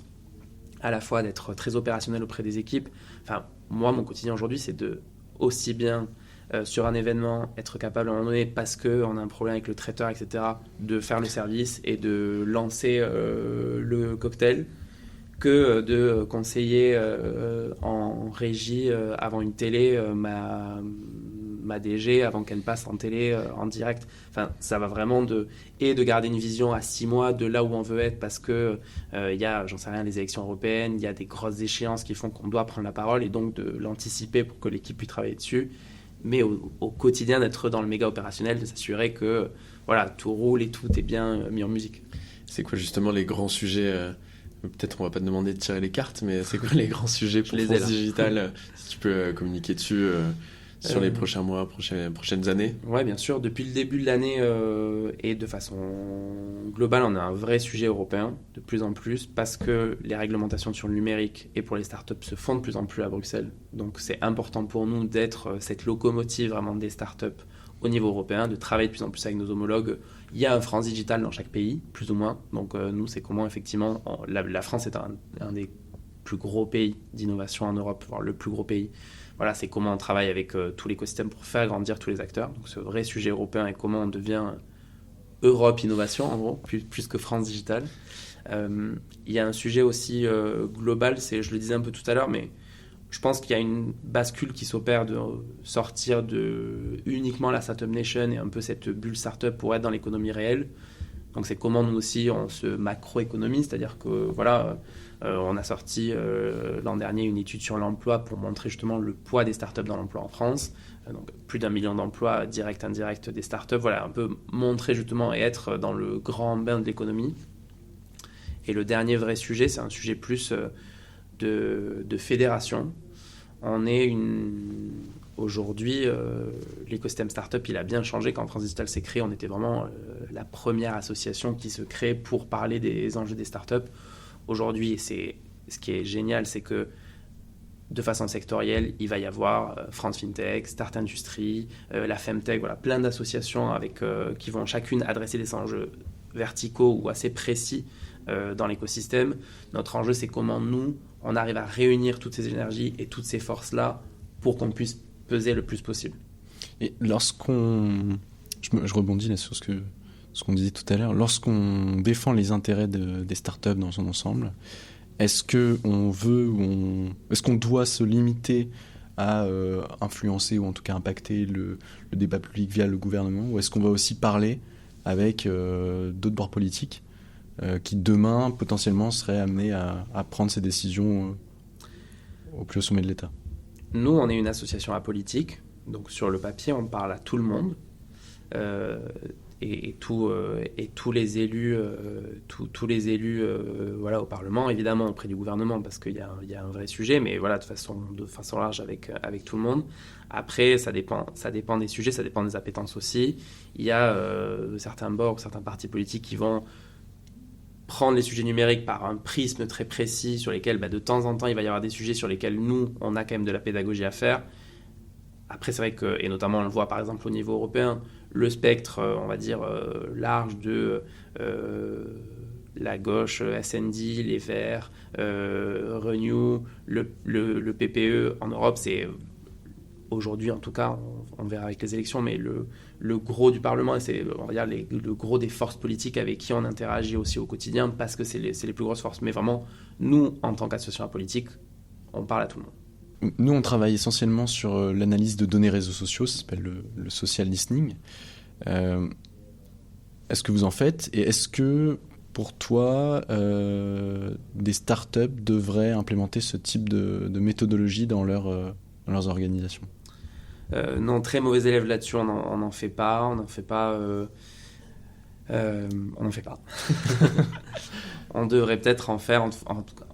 à la fois d'être très opérationnel auprès des équipes. Enfin, moi, mon quotidien aujourd'hui, c'est de aussi bien sur un événement être capable à un moment donné, parce qu'on a un problème avec le traiteur, etc., de faire le service et de lancer le cocktail, que de conseiller en régie avant une télé ma DG avant qu'elle passe en télé en direct. Enfin, ça va vraiment de garder une vision à 6 mois de là où on veut être parce que il y a, j'en sais rien, les élections européennes, il y a des grosses échéances qui font qu'on doit prendre la parole et donc de l'anticiper pour que l'équipe puisse travailler dessus. Mais au quotidien, d'être dans le méga opérationnel, de s'assurer que tout roule et tout est bien mis en musique. C'est quoi justement les grands sujets peut-être on va pas te demander de tirer les cartes, mais c'est quoi les grands sujets pour France Digital si tu peux communiquer dessus sur les prochains mois, prochaines années? Ouais, bien sûr. Depuis le début de l'année et de façon globale, on a un vrai sujet européen de plus en plus parce que les réglementations sur le numérique et pour les startups se font de plus en plus à Bruxelles. Donc c'est important pour nous d'être cette locomotive vraiment des startups au niveau européen, de travailler de plus en plus avec nos homologues. Il y a un France Digital dans chaque pays, plus ou moins. Donc nous, c'est comment effectivement... La France est un des plus gros pays d'innovation en Europe, voire le plus gros pays. Voilà, c'est comment on travaille avec tout l'écosystème pour faire grandir tous les acteurs. Donc ce vrai sujet européen est comment on devient Europe Innovation, en gros, plus que France Digital. Il y a un sujet aussi global, je le disais un peu tout à l'heure, mais je pense qu'il y a une bascule qui s'opère de sortir de uniquement la Startup Nation et un peu cette bulle startup pour être dans l'économie réelle. Donc c'est comment nous aussi on se macroéconomie, c'est-à-dire que on a sorti l'an dernier une étude sur l'emploi pour montrer justement le poids des startups dans l'emploi en France. Donc plus d'1 million d'emplois directs, indirects des startups. Voilà, un peu montrer justement et être dans le grand bain de l'économie. Et le dernier vrai sujet, c'est un sujet plus de fédération. On est aujourd'hui, l'écosystème startup, il a bien changé. Quand France Digital s'est créé, on était vraiment la première association qui se crée pour parler des enjeux des startups. Aujourd'hui, ce qui est génial, c'est que de façon sectorielle, il va y avoir France FinTech, Start Industrie, la Femtech, plein d'associations qui vont chacune adresser des enjeux verticaux ou assez précis dans l'écosystème. Notre enjeu, c'est comment nous, on arrive à réunir toutes ces énergies et toutes ces forces-là pour qu'on puisse peser le plus possible. Et je rebondis là sur ce qu'on disait tout à l'heure, lorsqu'on défend les intérêts des startups dans son ensemble, est-ce qu'on doit se limiter à influencer ou en tout cas impacter le débat public via le gouvernement, ou est-ce qu'on va aussi parler avec d'autres bords politiques qui demain potentiellement seraient amenés à prendre ces décisions au plus haut sommet de l'État? Nous, on est une association apolitique, donc sur le papier, on parle à tout le monde et tous les élus, au Parlement, évidemment auprès du gouvernement parce qu'il y a un vrai sujet, mais de façon large avec tout le monde. Après, ça dépend des sujets, ça dépend des appétences aussi. Il y a certains bords, certains partis politiques qui vont prendre les sujets numériques par un prisme très précis sur lesquels, de temps en temps, il va y avoir des sujets sur lesquels nous, on a quand même de la pédagogie à faire. Après, c'est vrai que, et notamment on le voit par exemple au niveau européen, le spectre, on va dire, large de la gauche, SND, les Verts, Renew, le PPE en Europe, c'est aujourd'hui en tout cas, on verra avec les élections, mais le gros du Parlement, et c'est on va dire le gros des forces politiques avec qui on interagit aussi au quotidien parce que c'est les plus grosses forces. Mais vraiment, nous, en tant qu'association politique, on parle à tout le monde. Nous, on travaille essentiellement sur l'analyse de données réseaux sociaux, ça s'appelle le social listening. Est-ce que vous en faites? Et est-ce que, pour toi, des startups devraient implémenter ce type de méthodologie dans leurs organisations? Non, très mauvais élève là-dessus, on n'en fait pas. On n'en fait pas. On devrait peut-être en faire,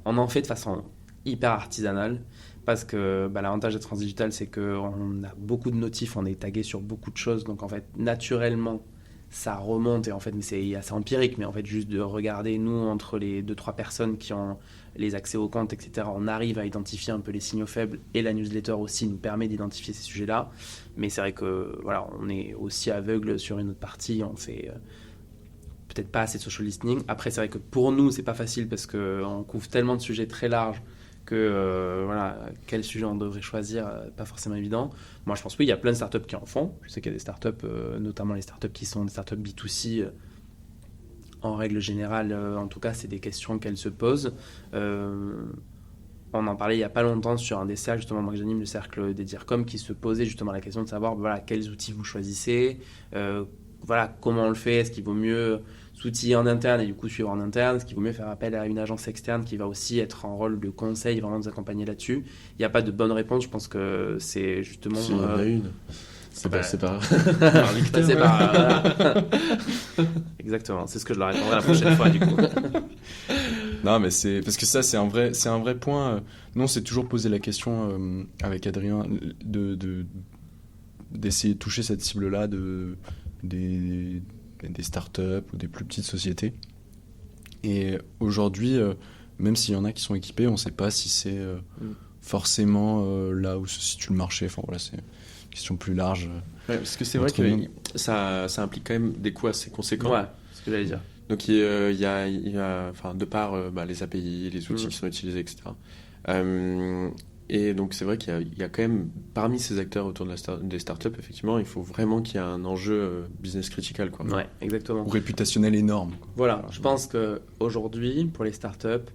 on en fait de façon hyper artisanale, parce que l'avantage d'être transdigital, c'est qu'on a beaucoup de notifs, on est tagué sur beaucoup de choses, donc en fait, naturellement, ça remonte, et en fait, mais c'est assez empirique, mais en fait, juste de regarder, nous, entre les 2-3 personnes qui ont les accès aux comptes, etc., on arrive à identifier un peu les signaux faibles, et la newsletter aussi nous permet d'identifier ces sujets-là, mais c'est vrai que, voilà, on est aussi aveugle sur une autre partie, on fait peut-être pas assez de social listening. Après, c'est vrai que pour nous, c'est pas facile, parce qu'on couvre tellement de sujets très larges, que quel sujet on devrait choisir, pas forcément évident. Moi, je pense oui, il y a plein de startups qui en font. Je sais qu'il y a des startups, notamment les startups qui sont des startups B2C, en règle générale, en tout cas, c'est des questions qu'elles se posent. On en parlait il n'y a pas longtemps sur un des cercles, justement, moi que j'anime, le cercle des DIRCOM, qui se posait justement la question de savoir quels outils vous choisissez, comment on le fait, est-ce qu'il vaut mieux s'outiller en interne et du coup suivre en interne, est-ce qu'il vaut mieux faire appel à une agence externe qui va aussi être en rôle de conseil, vraiment nous accompagner là-dessus. Il n'y a pas de bonne réponse, je pense que c'est justement... S'il y en a une. C'est pas Exactement, c'est ce que je leur répondrai la prochaine fois du coup. Non, mais c'est parce que ça, c'est un vrai point. Nous, on s'est toujours posé la question avec Adrien d'essayer de toucher cette cible-là des startups ou des plus petites sociétés. Et aujourd'hui, même s'il y en a qui sont équipés, on ne sait pas si c'est forcément là où se situe le marché. Enfin voilà, c'est une question plus large. Ouais, parce que c'est vrai que ça implique quand même des coûts assez conséquents. Ouais, c'est ce que j'allais dire. Donc il y a de par les API, les outils qui sont utilisés, etc. Et donc c'est vrai qu'il y a quand même, parmi ces acteurs autour des startups, effectivement, il faut vraiment qu'il y ait un enjeu business critical, quoi. Ouais, exactement. Ou réputationnel énorme, quoi. Voilà, je pense qu'aujourd'hui, pour les startups,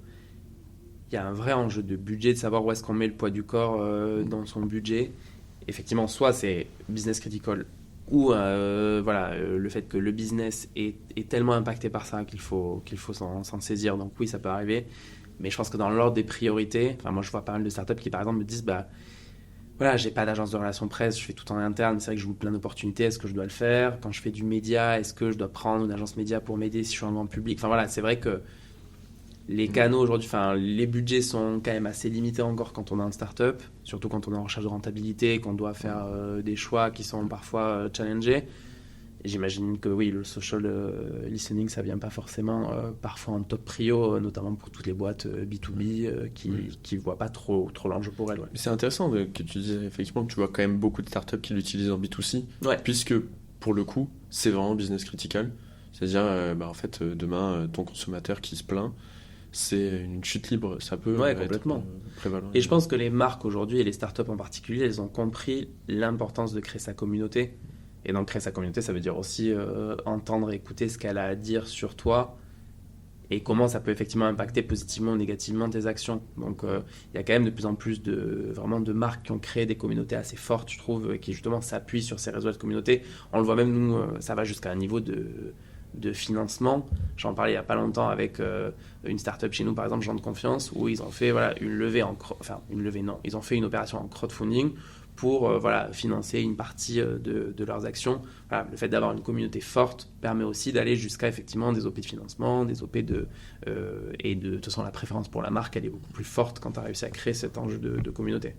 il y a un vrai enjeu de budget, de savoir où est-ce qu'on met le poids du corps dans son budget. Effectivement, soit c'est business critical, ou le fait que le business est tellement impacté par ça qu'il faut s'en saisir. Donc oui, ça peut arriver. Mais je pense que dans l'ordre des priorités, moi je vois pas mal de startups qui par exemple me disent j'ai pas d'agence de relations presse, je fais tout en interne, c'est vrai que je joue plein d'opportunités, est-ce que je dois le faire? Quand je fais du média, est-ce que je dois prendre une agence média pour m'aider si je suis en grand public? C'est vrai que les canaux aujourd'hui, les budgets sont quand même assez limités encore quand on est en startup, surtout quand on est en recherche de rentabilité, qu'on doit faire des choix qui sont parfois challengés. Et j'imagine que oui, le social listening, ça vient pas forcément parfois en top prio, notamment pour toutes les boîtes B2B qui voient pas trop l'enjeu pour elles. Ouais. C'est intéressant que tu dises effectivement que tu vois quand même beaucoup de startups qui l'utilisent en B2C, puisque pour le coup, c'est vraiment business critical. C'est-à-dire, demain, ton consommateur qui se plaint, c'est une chute libre, ça peut complètement être prévalent. Et je pense que les marques aujourd'hui, et les startups en particulier, elles ont compris l'importance de créer sa communauté. Et donc créer sa communauté, ça veut dire aussi entendre et écouter ce qu'elle a à dire sur toi et comment ça peut effectivement impacter positivement ou négativement tes actions. Donc il y a quand même de plus en plus de marques qui ont créé des communautés assez fortes, je trouve, qui justement s'appuient sur ces réseaux de communauté. On le voit même, nous, ça va jusqu'à un niveau de financement. J'en parlais il n'y a pas longtemps avec une startup chez nous, par exemple, Gens de Confiance, où ils ont fait une levée ils ont fait une opération en crowdfunding pour financer une partie de leurs actions. Le fait d'avoir une communauté forte permet aussi d'aller jusqu'à effectivement des OP de financement, des OP et de toute façon la préférence pour la marque, elle est beaucoup plus forte quand tu as réussi à créer cet enjeu de communauté.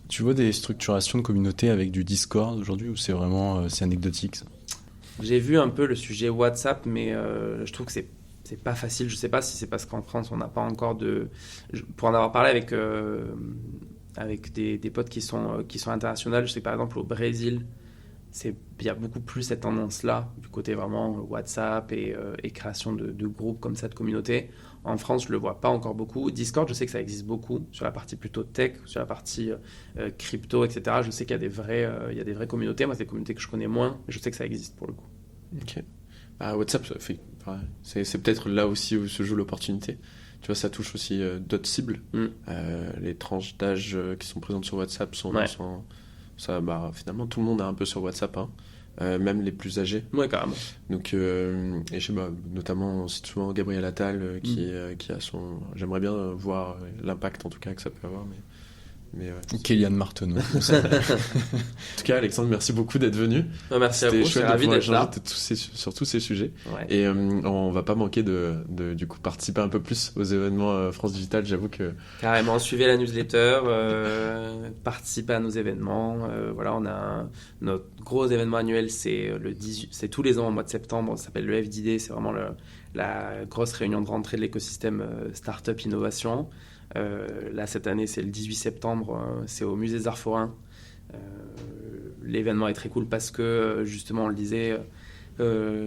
Tu vois des structurations de communauté avec du Discord aujourd'hui ou c'est vraiment c'est anecdotique ça? J'ai vu un peu le sujet WhatsApp, mais je trouve que c'est pas facile. Je sais pas si c'est parce qu'en France on n'a pas encore pour en avoir parlé avec des potes qui sont internationaux, je sais que par exemple au Brésil, il y a beaucoup plus cette tendance-là, du côté vraiment WhatsApp et création de groupes comme ça, de communautés. En France, je le vois pas encore beaucoup. Discord, je sais que ça existe beaucoup, sur la partie plutôt tech, sur la partie crypto, etc. Je sais qu'il y a des vraies communautés. Moi, c'est des communautés que je connais moins, mais je sais que ça existe pour le coup. Ok. WhatsApp, c'est peut-être là aussi où se joue l'opportunité. Tu vois, ça touche aussi d'autres cibles. Les tranches d'âge qui sont présentes sur WhatsApp finalement, tout le monde est un peu sur WhatsApp, même les plus âgés. Ouais, carrément. Donc, et je sais pas, notamment, on cite souvent Gabriel Attal qui a son. J'aimerais bien voir l'impact en tout cas que ça peut avoir, Mais ouais. Kélian Marteneau. En tout cas, Alexandre, merci beaucoup d'être venu. Merci à C'était vous, je suis chouette de ravi pouvoir d'être là. échanger sur tous ces sujets. Ouais. Et on va pas manquer de du coup participer un peu plus aux événements France Digital. J'avoue que Carrément, suivez la newsletter, participez à nos événements. Voilà, on a notre gros événement annuel, c'est c'est tous les ans au mois de septembre. Ça s'appelle le FDD. C'est vraiment la grosse réunion de rentrée de l'écosystème Startup Innovation. Là, cette année, c'est le 18 septembre. C'est au Musée des Arts Forains. L'événement est très cool parce que, justement, on le disait,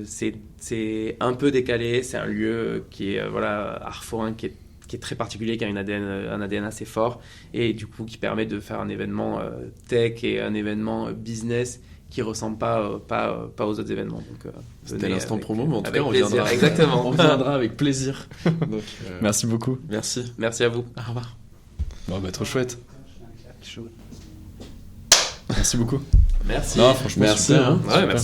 c'est un peu décalé. C'est un lieu qui est, Art Forain, qui est très particulier, qui a un ADN assez fort et du coup qui permet de faire un événement tech et un événement business qui ne ressemble pas aux autres événements. Donc, c'était l'instant promo, mais en tout cas, avec on plaisir. viendra. Exactement. On viendra avec plaisir. Donc, Merci beaucoup. merci. Merci à vous. Au revoir. Bon, bah, trop chouette. Merci beaucoup. Merci. Non, franchement, Merci, super, hein. Ouais, super. merci.